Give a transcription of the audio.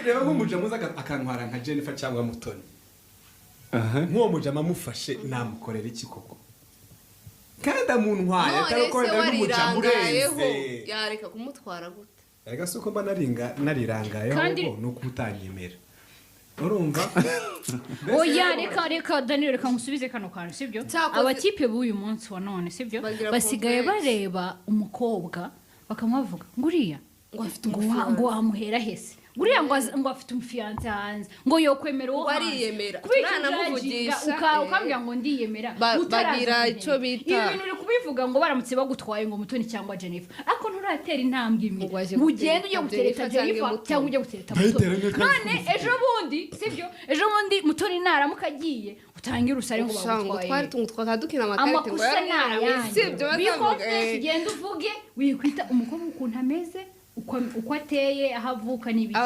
reba nk'umujama uza akantwara nka Jennifer cyangwa Mutoni nk'uwo mujama amufashe namukorera iki koko kandi amuntwaye atarukorera n'umujama urenze yareka kumutwara gute ega suko mba narirangayeho no kutanyemera urumva oya reka Daniel reka ngusubize kano kantu sibyo abatipe b'uyu munsi wa none sibyo basigaye bareba umukobwa bakamuvuga nguriya ngo amuhera hese nguriya ngo afite umufiance hanze ngo yokwemera uwo wariyemera turanamuvugisha ukambya ngo ndiyemera bagira icyo bita ibintu uri kubivuga ngo baramutse bagutwaye ngo Mutoni cyangwa Jennifer ako nturatera intambwe imwe ugenda ujye gutereta Jennifer cyangwa ujye gutereta Mutoni none ejo bundi Mutoni naramuka agiye utangira usare ngo bagutwaye twari tungutwaka dukina amakarite ngo yaramuhaye sibyo bazavuga genda uvuge wikwita umukobwa ukuntu ameze uko ateye ahavuka n'ibiki